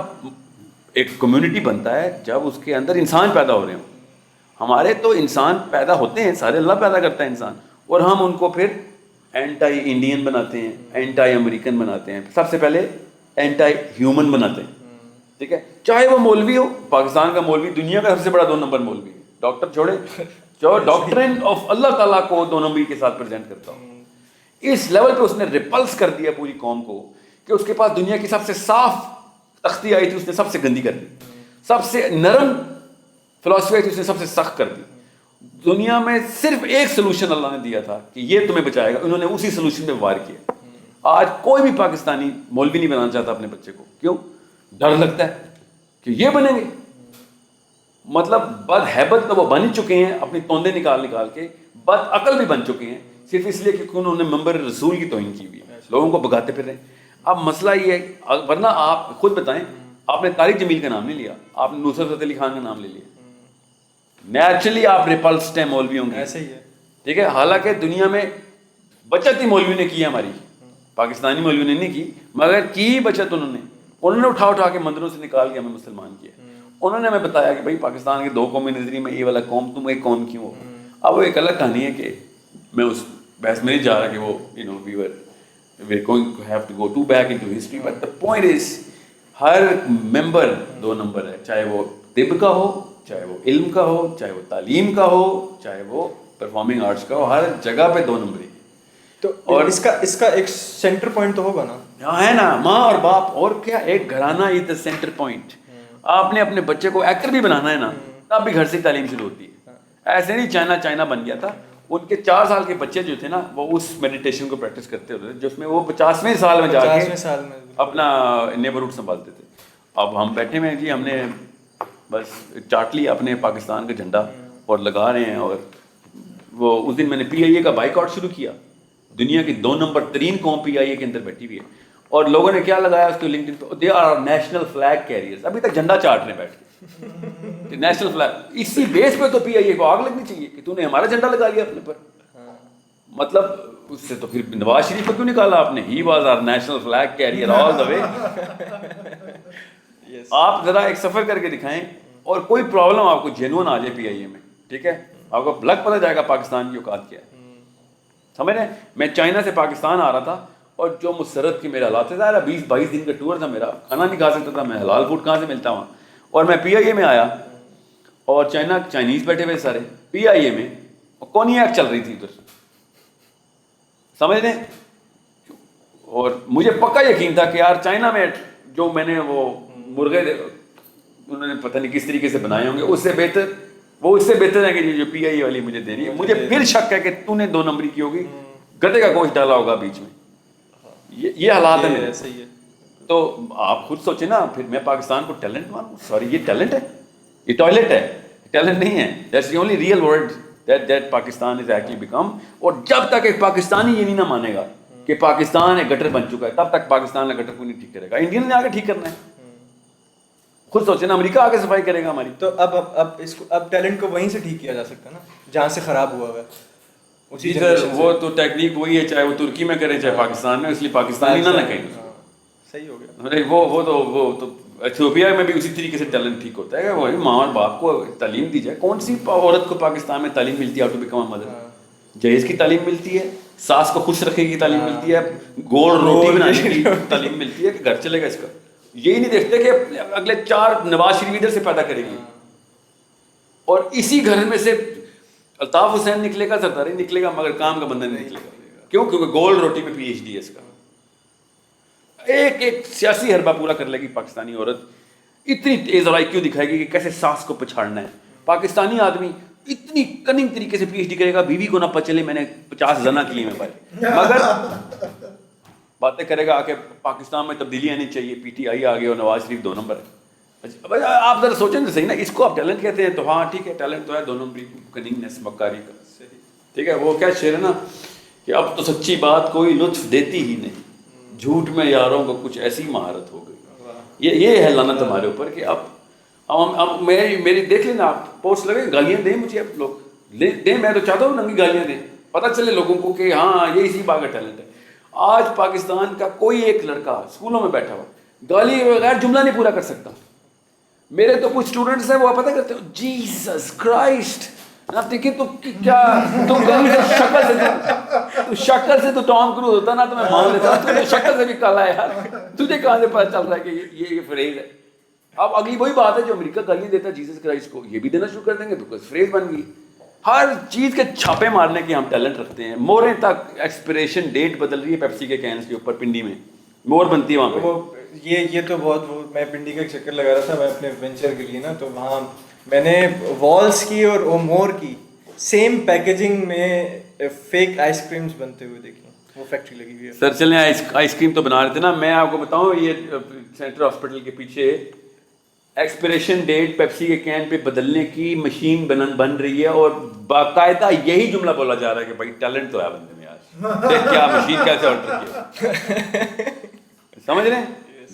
Speaker 4: ایک کمیونٹی بنتا ہے جب اس کے اندر انسان پیدا ہو رہے ہوں۔ ہمارے تو انسان پیدا ہوتے ہیں سارے، اللہ پیدا کرتا ہے انسان، اور ہم ان کو پھر اینٹائی انڈین بناتے ہیں, اینٹائی امریکن بناتے ہیں, سب سے پہلے اینٹائی ہیومن بناتے ہیں. ٹھیک ہے, چاہے وہ مولوی ہو, پاکستان کا مولوی دنیا کا سب سے بڑا 2 نمبر مولوی ہے, ڈاکٹر چھوڑے جو ڈاکٹرین آف اللہ تعالیٰ کو 2 نمبر کے ساتھ پریزنٹ کرتا ہوں. اس لیول پہ اس نے ریپلس کر دیا پوری قوم کو کہ اس کے پاس دنیا کی سب سے صاف تختی آئی تھی, اس نے سب سے گندی کر دی. سب سے نرم فلاسفی آئی تھی, اس نے سب سے سخت کر دی. دنیا میں صرف ایک سلوشن اللہ نے دیا تھا کہ یہ تمہیں بچائے گا, انہوں نے اسی سلوشن پہ وار کیا. آج کوئی بھی پاکستانی مولوی نہیں بنانا چاہتا اپنے بچے کو. کیوں؟ ڈر لگتا ہے کہ یہ بنیں گے. مطلب بد ہیبت تو وہ بن چکے ہیں, اپنی توندے نکال کے بد عقل بھی بن چکے ہیں, صرف اس لیے کہ انہوں نے منبر رسول کی توہین کی ہوئی ہے, لوگوں کو بگاتے پھر رہے ہیں. اب مسئلہ یہ ہے, ورنہ آپ خود بتائیں, آپ نے طارق جمیل کا نام نہیں لیا, آپ نے نصرت فتح علی خان کا نام لے لیا. نیچرلی آپ ریپلسڈ ہیں مولویوں کے.
Speaker 3: ایسے ہی ہے.
Speaker 4: ٹھیک ہے, حالانکہ دنیا میں بچت ہی مولوی نے کی ہے ہماری, پاکستانی مولوی نے نہیں کی, مگر کی بچت انہوں نے اٹھا کے مندروں سے نکال کے ہمیں مسلمان کیا. انہوں نے ہمیں بتایا کہ بھائی پاکستان کے 2 قومی نظری میں یہ والا قوم, تم ایک قوم کیوں ہو. اب وہ ایک الگ کہانی ہے کہ میں اس بحث میں نہیں جا رہا کہ وہ we're going to have to go too back into history, but the point is Hare member 2 number ہے, چاہے وہ طب کا ہو, چاہے وہ علم کا ہو, چاہے وہ تعلیم کا ہو, چاہے وہ پرفارمنگ آرٹس کا ہو, ہر جگہ پہ 2 نمبر ہی.
Speaker 3: تو اور اس کا ایک سینٹر پوائنٹ تو ہوگا نا,
Speaker 4: ہے نا, ماں اور باپ. اور کیا, ایک گھرانہ از دا سینٹر پوائنٹ. آپ نے اپنے بچے کو ایکٹر بھی بنانا ہے نا, تب بھی گھر سے تعلیم شروع ہوتی ہے. ایسے نہیں چائنا بن گیا تھا. ان کے 4 سال کے بچے جو تھے نا, وہ اس میڈیٹیشن کو پریکٹس کرتے ہوتے تھے جس میں وہ 50ویں سال میں جا کے اپنا نیبرہڈ سنبھالتے تھے. اب ہم بیٹھے ہوئے ہیں جی, ہم نے بس چاٹ لیا اپنے پاکستان کا جھنڈا اور لگا رہے ہیں. اور وہ اس دن میں نے PIA کا بائیکاٹ شروع کیا. دنیا کی 2 نمبر ترین قوم PIA کے اندر بیٹھی ہوئی ہے, اور لوگوں نے کیا لگایا اس کو لنکڈ پہ, they are national flag carriers. ابھی تک جھنڈا چاٹ رہے ہیں بیٹھ کے, نیشنل فلیگ. اسی بیس پہ تو PIA کو آگ لگنی چاہیے کہ تو نے ہمارا جھنڈا لگا لیا اپنے پر. مطلب اس سے تو پھر نواز شریف کو کیوں نکالا آپ نے, he was our national flag carrier all the way. آپ ذرا ایک سفر کر کے دکھائیں, اور کوئی پرابلم آپ کو جینون آ جائے PIA میں, ٹھیک ہے, آپ کو لگ پتہ جائے گا پاکستان کی اوقات کیا ہے. سمجھ رہے ہیں, میں چائنا سے پاکستان آ رہا تھا, اور جو مسرت کے میرے حالات تھے, ظاہر 20-22 دن کا ٹور تھا میرا, کھانا نہیں کھا سکتا تھا میں, حلال فوڈ کہاں سے ملتا وہاں. اور میں PIA میں آیا, اور چائنیز بیٹھے ہوئے سارے PIA میں, کونیاک چل رہی تھی ادھر, سمجھ رہے ہیں. اور مجھے پکا یقین تھا کہ یار چائنا میں جو میں نے وہ مرغے انہوں نے پتہ نہیں کس طریقے سے بنائے ہوں گے, اس سے بہتر وہ اس سے بہتر ہے کہ جو PIA والی مجھے دینی ہے. مجھے پھر شک ہے کہ تو نے 2 نمبری کی ہوگی, گدے کا گوشت ڈالا ہوگا بیچ میں. یہ حالات ہیں میرے.
Speaker 3: صحیح ہے.
Speaker 4: تو آپ خود سوچیں نا, پھر میں پاکستان کو ٹیلنٹ مانوں؟ سوری, یہ ٹیلنٹ ہے, یہ ٹوائلٹ ہے, ٹیلنٹ نہیں ہے. That's the only real word that Pakistan is actually become. اور جب تک ایک پاکستانی یہ نہیں نہ مانے گا کہ پاکستان ایک گٹر بن چکا ہے, تب تک پاکستان کا گٹر کو نہیں ٹھیک کرے گا. انڈین نے آ کے ٹھیک کرنا ہے. خود سوچیں نا, امریکہ آگے صفائی کرے گا ہماری.
Speaker 3: تو اب ٹیلنٹ کو وہیں سے ٹھیک کیا جا سکتا ہے نا, جہاں سے خراب ہوا ہے.
Speaker 4: اسی طرح وہ تو ٹیکنیک وہی ہے, چاہے وہ ترکی میں کریں چاہے پاکستان میں, اس لیے پاکستانی نہ کہیں.
Speaker 3: صحیح ہو گیا.
Speaker 4: وہ تو ایتھوپیا میں بھی اسی طریقے سے ٹیلنٹ ٹھیک ہوتا ہے کہ وہی ماں اور باپ کو تعلیم دی جائے. کون سی عورت کو پاکستان میں تعلیم ملتی ہے how to become a mother? جہیز کی تعلیم ملتی ہے, ساس کو خوش رکھنے کی تعلیم ملتی ہے, گول روٹی بنانے کی تعلیم ملتی ہے کہ گھر چلے گا اس کا. یہی نہیں دیکھتے کہ اگلے 4 نواز شریف ادھر سے پیدا کرے گی, اور اسی گھر میں سے الطاف حسین نکلے گا, زرداری نکلے گا, مگر کام کا بندہ نہیں نکلے گا. کیوں؟ کیونکہ گول روٹی میں PhD ہے اس کا. ایک سیاسی حربہ پورا کر لے گی پاکستانی عورت, اتنی تیز اور IQ دکھائے گی کہ کیسے ساس کو پچھاڑنا ہے. پاکستانی آدمی اتنی کننگ طریقے سے PhD کرے گا, بیوی کو نہ پچلے میں نے 50 زنا کی میں بھائی, مگر باتیں کرے گا کہ پاکستان میں تبدیلی آنی چاہیے, PTI آ گئی اور نواز شریف 2 نمبر ہے. آپ ذرا سوچیں تو صحیح نا, اس کو آپ ٹیلنٹ کہتے ہیں تو ہاں ٹھیک ہے, ٹیلنٹ تو ہے 2 نمبری کننگنیس مکاری کا. ٹھیک ہے, وہ کیا شعر ہے نا کہ اب تو سچی بات کوئی لطف دیتی ہی نہیں, جھوٹ میں یاروں کو کچھ ایسی مہارت ہو گئی. یہ ہے لعنت ہمارے اوپر کہ اب میری دیکھ لینا, آپ پوسٹ لگے گالیاں دیں مجھے, اب لوگ دیں, میں تو چاہتا ہوں ننگی گالیاں دیں, پتہ چلے لوگوں کو کہ ہاں یہ اسی بات کا ٹیلنٹ ہے. آج پاکستان کا کوئی ایک لڑکا اسکولوں میں بیٹھا ہوا گالی کے بغیر جملہ نہیں پورا کر سکتا. میرے تو کچھ اسٹوڈنٹس ہیں وہ پتہ کرتے ہیں جیسس کرائسٹ, آپ دیکھیں تو کیا تم گالی سے شکل سے تو شکل سے تو ٹام کروز ہوتا نا تو میں مان لیتا ہوں، تو شکل سے بھی کالا ہے یار، تجھے کہاں سے پتہ چل رہا ہے کہ یہ فریز ہے. اب اگلی وہی بات ہے جو امریکہ گالیاں دیتا ہے جیسس کرائسٹ کو، یہ بھی دینا شروع کر دیں گے تو بس فریز بن گئی. ہر چیز کے چھاپے مارنے کے ہم ٹیلنٹ رکھتے ہیں. موریں تک ایکسپریشن ڈیٹ بدل رہی ہے پیپسی کے کینس کے اوپر، پنڈی میں مور بنتی ہے وہاں پہ.
Speaker 3: وہ یہ تو بہت میں پنڈی کا ایک چکر لگا رہا تھا میں اپنے وینچر کے لیے نا، تو وہاں میں نے والس کی اور مور کی سیم پیکیجنگ میں فیک آئس کریمز بنتے ہوئے دیکھی، وہ فیکٹری لگی ہوئی ہے.
Speaker 4: سر چلیں آئس کریم تو بنا رہے تھے نا، میں آپ کو بتاؤں یہ سینٹرل ہاسپٹل کے پیچھے ایکسپریشن ڈیٹ پیپسی کے کین پہ بدلنے کی مشین بن رہی ہے، اور باقاعدہ یہی جملہ بولا جا رہا ہے کہ بھائی ٹیلنٹ تو ہے بندے میں یار، دیکھ کیا مشین کیسے آلٹر کیا. سمجھ رہے ہیں؟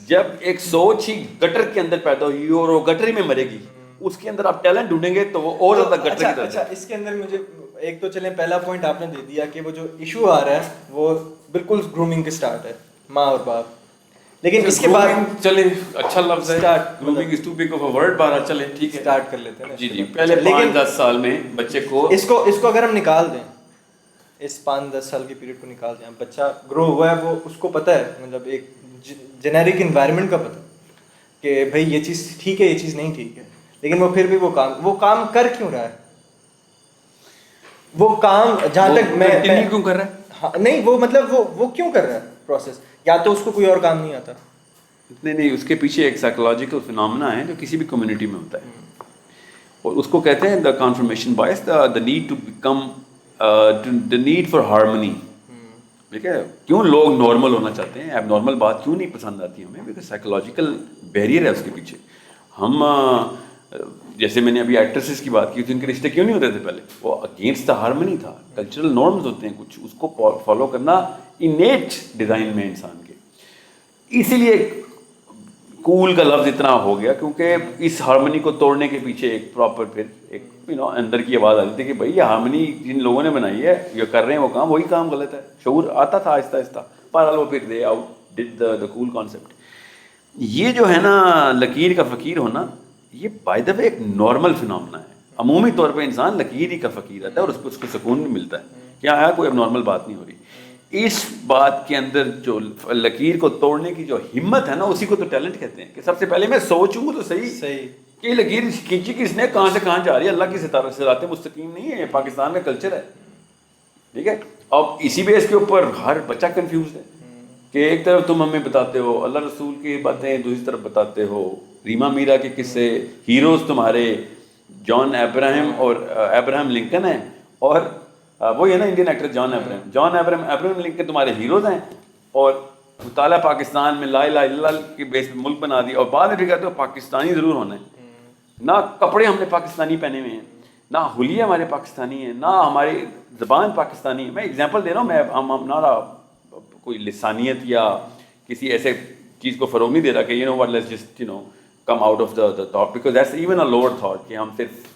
Speaker 4: جب ایک سوچ ہی گٹر کے اندر پیدا ہوئی اور وہ گٹر ہی میں مرے گی، اس کے اندر آپ ٹیلنٹ ڈھونڈیں گے تو وہ اور زیادہ گٹر کی طرف.
Speaker 3: اچھا اس کے اندر مجھے ایک تو چلیں پہلا پوائنٹ آپ نے دے دیا کہ وہ جو ایشو آ رہا ہے وہ بالکل گرومنگ کے سٹارٹ ہے، ماں اور باپ. لیکن اس کے بعد
Speaker 4: چلیں اچھا لفظ ہے grooming is too big of a word, بارہ چلیں ٹھیک ہے
Speaker 3: سٹارٹ کر لیتے ہیں.
Speaker 4: جی پہلے 5-10 سال میں بچے کو
Speaker 3: اس کو اگر ہم نکال دیں، اس 5-10 سال کے پیریڈ کو نکال دیں، بچہ گرو ہوا ہے، وہ اس کو پتہ ہے، مطلب ایک جنیرک انوائرمنٹ کا پتہ کہ بھائی یہ چیز ٹھیک ہے یہ چیز نہیں ٹھیک ہے، لیکن وہ پھر بھی وہ کام کر کیوں رہا ہے؟ وہ کام جہاں تک میں
Speaker 4: کیوں کر رہا ہے؟
Speaker 3: نہیں وہ مطلب وہ کیوں کر رہا ہے پروسیس، یا تو اس کو کوئی اور کام نہیں آتا.
Speaker 4: نہیں اس کے پیچھے ایک سائیکولوجیکل فینومینا ہے جو کسی بھی کمیونٹی میں ہوتا ہے، اور اس کو کہتے ہیں the confirmation bias, the need to become the need for harmony. ٹھیک ہے، کیوں لوگ نارمل ہونا چاہتے ہیں، ایب نارمل بات کیوں نہیں پسند آتی ہمیں؟ بیکاز سائیکولوجیکل بیریئر ہے اس کے پیچھے. ہم جیسے میں نے ابھی ایکٹریسز کی بات کی تو ان کے رشتے کیوں نہیں ہوتے تھے پہلے؟ وہ اگینسٹ دا ہارمنی تھا. کلچرل نارمز ہوتے ہیں کچھ، اس کو فالو کرنا انیٹ ڈیزائن میں انسان کے. اسی لیے کول کا لفظ اتنا ہو گیا کیونکہ اس ہارمنی کو توڑنے کے پیچھے ایک پراپر پھر ایک اندر کی آواز آتی تھی کہ بھائی یہ ہارمنی جن لوگوں نے بنائی ہے یہ کر رہے ہیں وہ کام، وہی کام غلط ہے. شعور آتا تھا آہستہ آہستہ، بہرحال وہ پھر دے آؤٹ ڈڈ دا کول کانسیپٹ. یہ جو ہے نا لکیر کا فقیر ہونا، یہ بائی دا وے ایک نارمل فینومینا ہے. عمومی طور پہ انسان لکیر ہی کا فقیر رہتا ہے اور اس کو سکون بھی ملتا ہے. کیا ہے کوئی اب نارمل بات نہیں ہو رہی. اس بات کے اندر جو لکیر کو توڑنے کی جو ہمت ہے نا، اسی کو تو ٹیلنٹ کہتے ہیں. کہ سب سے پہلے میں سوچوں تو صحیح کہ لکیر کھینچی کس نے، کہاں سے کہاں جا رہی ہے. اللہ کی صراط مستقیم نہیں ہے، پاکستان کا کلچر ہے. ٹھیک ہے، اب اسی بیس کے اوپر ہر بچہ کنفیوز ہے کہ ایک طرف تم ہمیں بتاتے ہو اللہ رسول کی باتیں، دوسری طرف بتاتے ہو ریما میرا کے قصے. ہیروز تمہارے جان ابراہم اور ابراہم لنکن ہیں، اور وہی ہے نا انڈین ایکٹر جان ابراہم لنکن تمہارے ہیروز ہیں، اور مطالعہ پاکستان میں لا الہ الا اللہ کے بیس پہ ملک بنا دیا. اور بعد میں بھی کہتے ہو پاکستانی ضرور ہونا ہے. نہ کپڑے ہم نے پاکستانی پہنے ہوئے ہیں، نہ ہولیے ہمارے پاکستانی ہیں، نہ ہماری زبان پاکستانی ہے. میں ایگزامپل دے رہا ہوں، میں ہمارا کوئی لسانیت یا کسی ایسے چیز کو فروغ نہیں دے رہا کہ you know what let's just you know come out of the thought, because that's even a lower thought کہ ہم صرف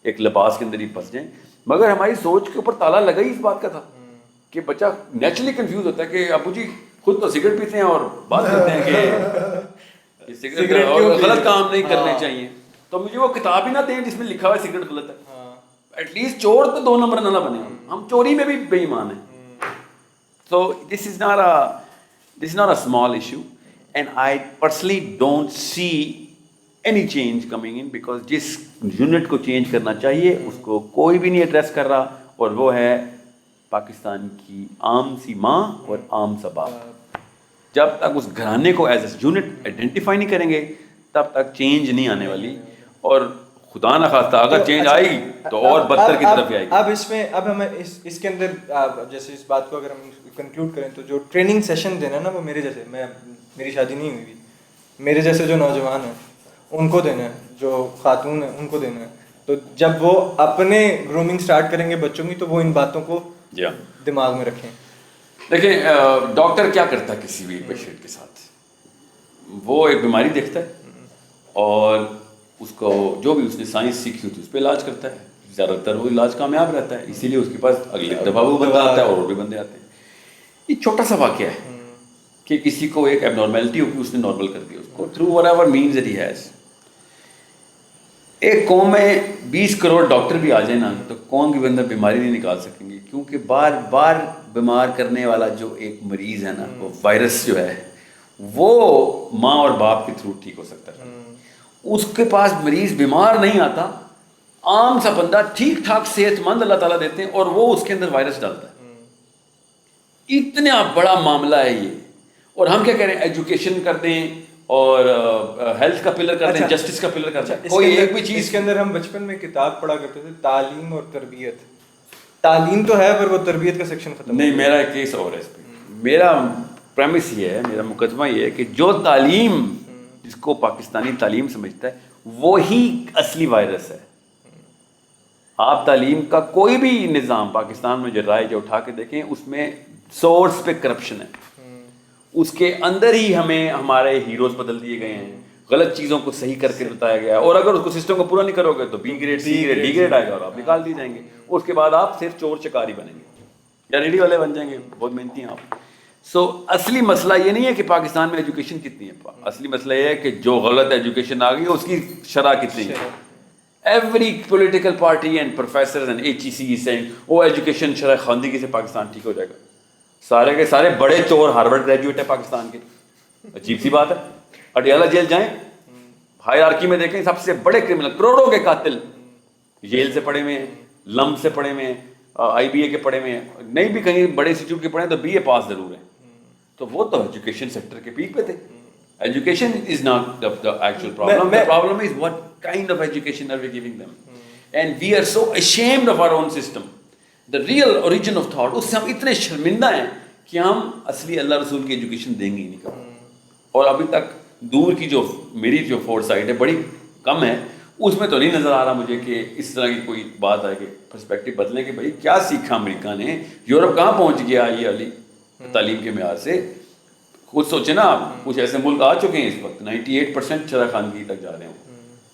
Speaker 4: ایک لباس کے اندر ہی پھنس جائیں. مگر ہماری سوچ کے اوپر تالا لگا ہی اس بات کا تھا کہ بچہ نیچرلی کنفیوز ہوتا ہے کہ ابو جی خود تو سگریٹ پیتے ہیں اور بات کرتے ہیں کہ سگریٹ غلط کام نہیں کرنے چاہیے. تو مجھے وہ کتاب ہی نہ دیں جس میں لکھا ہوا ہے سگریٹ غلط ہے. ایٹ لیسٹ چور تو 2 نمبر نہ بنے، ہم چوری میں بھی بے ایمان ہیں. So this is not a small issue, and I personally don't see any change coming in because جس یونٹ کو چینج کرنا چاہیے اس کو کوئی بھی نہیں ایڈریس کر رہا، اور وہ ہے پاکستان کی عام سی ماں اور عام سا باپ. جب تک اس گھرانے کو ایز اے یونٹ آئیڈینٹیفائی نہیں کریں گے تب تک چینج نہیں آنے والی. اور خدا نہ خواستہ اگر چینج آئی تو اور بدتر کی طرف آئے گی.
Speaker 3: اب ہمیں اس کے اندر جیسے اس بات کو اگر ہم کنکلوڈ کریں تو جو ٹریننگ سیشن دینا ہے نا، وہ میرے جیسے، میری شادی نہیں ہوئی، میرے جیسے جو نوجوان ہیں ان کو دینا ہے، جو خاتون ہیں ان کو دینا ہے. تو جب وہ اپنے گرومنگ سٹارٹ کریں گے بچوں کی تو وہ ان باتوں کو دماغ میں رکھیں.
Speaker 4: دیکھیں ڈاکٹر کیا کرتا ہے کسی بھی پیشنٹ کے ساتھ، وہ ایک بیماری دیکھتا ہے اور اس کو جو بھی اس نے سائنس سیکھی ہوتی ہے اس پہ علاج کرتا ہے. زیادہ تر وہ علاج کامیاب رہتا ہے، اسی لیے اس کے پاس اگلی دفعہ وہ بندہ آتا ہے اور بھی بندے آتے ہیں. یہ چھوٹا سا واقعہ ہے کہ کسی کو ایک ایب نارمیلٹی ہوگی، اس نے نارمل کر دیا اس کو through whatever means it he has. ایک قوم میں 20 کروڑ ڈاکٹر بھی آ جائیں نا تو قوم کے اندر بیماری نہیں نکال سکیں گے، کیونکہ بار بار بیمار کرنے والا جو ایک مریض ہے نا, وہ وائرس جو ہے وہ ماں اور باپ کے تھرو ٹھیک ہو سکتا ہے. اس کے پاس مریض بیمار نہیں آتا, عام سا بندہ ٹھیک ٹھاک صحت مند اللہ تعالیٰ دیتے ہیں, اور وہ اس کے اندر وائرس ڈالتا ہے. اتنا بڑا معاملہ ہے یہ. اور ہم کیا کہہ رہے ہیں, ایجوکیشن کر دیں اور ہیلتھ کا پلر کر دیں, جسٹس کا پلر کر دیں. کوئی ایک بھی چیز
Speaker 3: اس کے اندر ہم بچپن میں کتاب پڑھا کرتے تھے, تعلیم اور تربیت. تعلیم تو ہے پر وہ تربیت کا سیکشن ختم
Speaker 4: نہیں. میرا ایک کیس اور ہے اس پہ. میرا پریمس یہ ہے, میرا مقدمہ یہ ہے کہ جو تعلیم جس کو پاکستانی تعلیم سمجھتا ہے وہی اصلی وائرس ہے. آپ تعلیم کا کوئی بھی نظام پاکستان میں جو رائے جو اٹھا کے دیکھیں, اس میں سورس پہ کرپشن ہے. اس کے اندر ہی ہمیں ہمارے ہیروز بدل دیے گئے ہیں, غلط چیزوں کو صحیح کر کے بتایا گیا ہے, اور اگر اس کو سسٹم کو پورا نہیں کرو گے تو B grade, C grade, D grade آئے گا اور آپ نکال دیے جائیں گے. اس کے بعد آپ صرف چور چکاری بنیں گے یا ریڈی والے بن جائیں گے. بہت محنتی ہیں آپ. سو اصلی مسئلہ یہ نہیں ہے کہ پاکستان میں ایجوکیشن کتنی ہے. اصلی مسئلہ یہ ہے کہ جو غلط ایجوکیشن آ گئی ہے اس کی شرح کتنی ہے. Every political party and professors and HEC سینگ وہ ایجوکیشن شرح خواندگی سے پاکستان ٹھیک ہو جائے گا. سارے کے سارے بڑے چور ہارورڈ گریجویٹ ہے پاکستان کے. عجیب سی بات ہے. اڈیالہ جیل جائیں, ہائرارکی میں دیکھیں, سب سے بڑے کرمنل, کروڑوں کے قاتل جیل سے پڑے ہوئے ہیں, لم سے پڑے ہوئے ہیں, IBA کے پڑھے ہوئے ہیں, نہیں بھی کہیں بڑے انسٹیٹیوٹ کے پڑھے ہیں تو BA پاس ضرور ہیں. تو وہ تو ایجوکیشن سیکٹر کے پیک پہ تھے. Education is not the actual problem. The problem is what kind of education are we giving them. And we are so ashamed of our own system. The real origin of thought, اس سے ہم اتنے شرمندہ ہیں کہ ہم اصلی اللہ رسول کی ایجوکیشن دیں گے ہی نہیں کبھی. اور ابھی تک دور کی جو میری جو فور سائٹ ہے بڑی کم ہے, اس میں تو نہیں نظر آ رہا مجھے کہ اس طرح کی کوئی بات آئے کہ پرسپیکٹو بدلیں کہ بھائی کیا سیکھا امریکہ نے, یورپ کہاں پہنچ گیا یہ علی تعلیم کے معیار سے. خود سوچے نا آپ, کچھ ایسے ملک آ چکے ہیں اس وقت 98% شرح خواندگی تک جا رہے ہیں.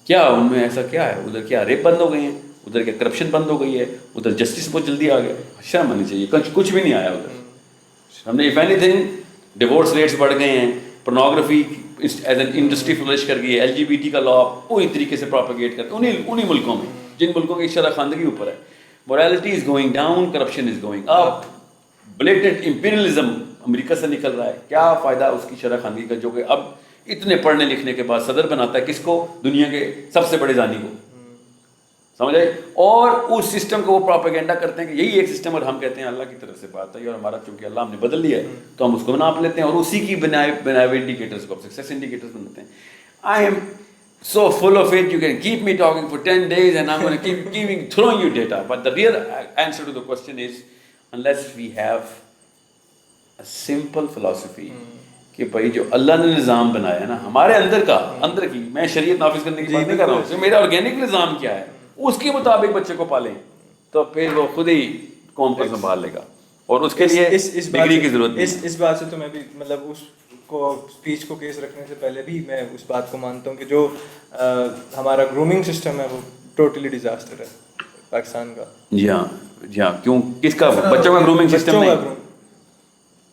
Speaker 4: کیا ان میں ایسا کیا ہے؟ ادھر کیا ریپ بند ہو گئے ہیں, ادھر کیا کرپشن بند ہو گئی ہے, ادھر جسٹس بہت جلدی آ گیا. شرم آنی چاہیے. کچھ بھی نہیں آیا ادھر. ہم نے if anything divorce rates بڑھ گئے ہیں, pornography as an industry flourish کر گئی ہے, LGBT کا لا پوری طریقے سے پروپیگیٹ کرتے ہیں انہیں ملکوں میں جن ملکوں کی شرح خواندگی اوپر ہے. morality is going down, corruption is going up, blatant imperialism امریکہ سے نکل رہا ہے. کیا فائدہ اس کی شرح خواندگی کا جو کہ اب اتنے پڑھنے لکھنے کے بعد صدر بناتا ہے کس کو؟ دنیا کے سب سے بڑے زانی کو. سمجھ آئے؟ اور اس سسٹم کو وہ پروپیگنڈا کرتے ہیں کہ یہی ایک سسٹم, اور ہم کہتے ہیں اللہ کی طرف سے بات ہے اور ہمارا چونکہ اللہ ہم نے بدل لیا ہے تو ہم اس کو ناپ لیتے ہیں اور اسی کی بنائے انڈیکیٹرز کو سکسیس انڈیکیٹرز بناتے ہیں. I am so full of it, you can keep me talking for 10 days and I'm going to keep throwing you data. But the real answer to the question is, unless we have a simple philosophy کہ بھائی جو اللہ نے نظام بنایا ہے نا ہمارے اندر کی, میں شریعت نافذ کرنے کی بات نہیں کر رہا ہوں, میرا آرگینک نظام کیا ہے اس کے مطابق بچے کو پالیں تو پھر وہ خود ہی قوم کو سنبھال لے گا. اور اس کے لیے ڈگری کی ضرورت نہیں.
Speaker 3: اس بات سے تو میں بھی مطلب اس کو اسپیچ کو کیس رکھنے سے پہلے بھی میں اس بات کو مانتا ہوں کہ جو ہمارا گرومنگ سسٹم ہے وہ ٹوٹلی ڈیزاسٹر ہے پاکستان کا.
Speaker 4: جی ہاں کیوں, کس کا؟ بچوں کا گرومنگ سسٹم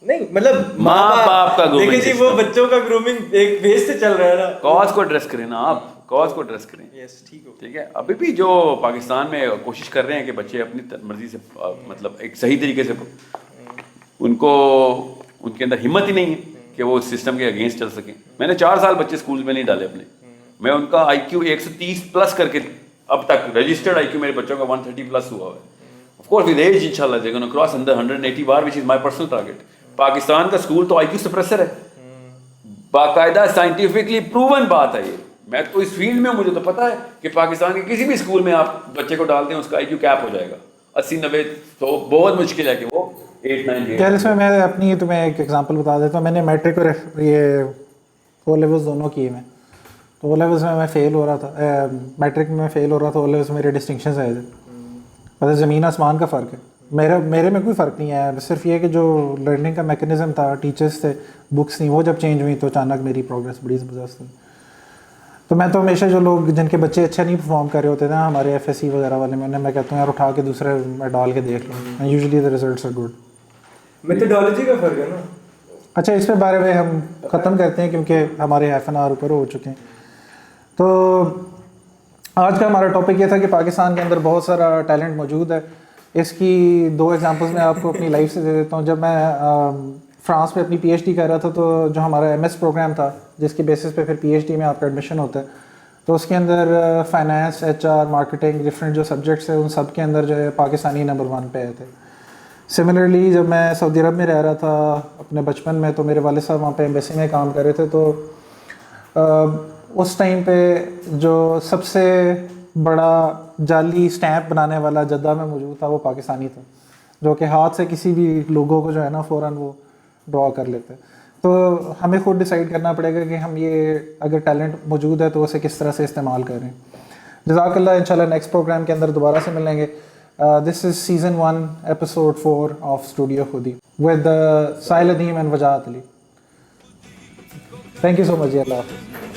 Speaker 3: نہیں مطلب
Speaker 4: ماں باپ کا گرومنگ.
Speaker 3: دیکھیں جی وہ بچوں کا گرومنگ ایک بیس سے چل رہا ہے نا.
Speaker 4: کاز کو ایڈریس کریں نا آپ, کاز کو ایڈریس کریں.
Speaker 3: یس ٹھیک
Speaker 4: ہے. ابھی بھی جو پاکستان میں کوشش کر رہے ہیں کہ بچے اپنی مرضی سے مطلب ایک صحیح طریقے سے ان کے اندر ہمت ہی نہیں ہے کہ وہ اس سسٹم کے اگینسٹ چل سکیں. میں نے 4 سال بچے اسکول میں نہیں ڈالے اپنے. میں ان کا IQ 130+ کر کے اب تک رجسٹرڈ IQ میرے بچوں کا 130+ ہوا ہے. آف کورس ود ایج انشاءاللہ دے گونا کراس 180 بار which is my personal target. Pakistan کا اسکول تو IQ سپریسر ہے, باقاعدہ سائنٹیفکلی پروون بات ہے یہ. میں تو اس فیلڈ میں مجھے تو پتا ہے کہ پاکستان کے کسی بھی اسکول میں آپ بچے کو ڈال دیں اس کا IQ کیپ ہو جائے گا 80-90. تو بہت مشکل ہے کہ وہ 8-9.
Speaker 2: خیر اس میں میں اپنی تمہیں ایک ایگزامپل بتا دیتا ہوں. میں نے میٹرک اور یہ او لیولز دونوں کیے میں. تو او لیولز میں فیل ہو رہا تھا, میٹرک میں فیل ہو رہا تھا, او لیولز میرے ڈسٹنکشنز آئے تھے. مطلب زمین آسمان کا فرق ہے. میرے میں کوئی فرق نہیں ہے, صرف یہ کہ جو لرننگ کا میکنزم تھا, ٹیچرس تھے, بکس تھیں, وہ جب چینج ہوئی تو اچانک میری پروگریس بڑی زبردست ہوئی. تو میں تو ہمیشہ جو لوگ جن کے بچے اچھا نہیں پرفارم کر رہے ہوتے تھے نا ہمارے FSC وغیرہ والے میں, میں کہتا ہوں یار اٹھا کے دوسرے میں ڈال کے دیکھ لوں. Usually the results are good.
Speaker 3: Methodology کا فرق ہے نا.
Speaker 2: اچھا اس پہ بارے میں ہم ختم کرتے ہیں کیونکہ ہمارے ½ an hour اوپر ہو چکے ہیں. تو آج کا ہمارا ٹاپک یہ تھا کہ پاکستان کے اندر بہت سارا ٹیلنٹ موجود ہے اس کی 2 ایگزامپلس میں آپ کو اپنی لائف سے دے دیتا ہوں. جب میں فرانس میں اپنی پی ایچ ڈی کر رہا تھا تو جو ہمارا ایم ایس پروگرام تھا جس کی بیسس پہ پھر پی ایچ ڈی میں آپ کا ایڈمیشن ہوتا ہے, تو اس کے اندر finance, H R, marketing, different جو سبجیکٹس ہیں ان سب کے اندر جو ہے پاکستانی نمبر 1 پہ آئے تھے. سملرلی جب میں سعودی عرب میں رہ رہا تھا اپنے بچپن میں, تو میرے والد صاحب وہاں پہ ایمبیسی میں کام کر رہے تھے, تو اس ٹائم پہ جو سب سے بڑا جعلی اسٹیمپ بنانے والا جدہ میں موجود تھا وہ پاکستانی تھا, جو کہ ہاتھ سے کسی بھی لوگوں کو جو ہے نا فوراً وہ ڈرا کر لیتے. تو ہمیں خود ڈیسائیڈ کرنا پڑے گا کہ ہم یہ اگر ٹیلنٹ موجود ہے تو اسے کس طرح سے استعمال کریں. جزاک اللہ. انشاءاللہ نیکسٹ پروگرام کے اندر دوبارہ سے ملیں گے. This is season 1 episode 4 of studio Khudi with Sahil Nadeem and Wajahat Ali. Thank you so much جی. اللہ حافظ.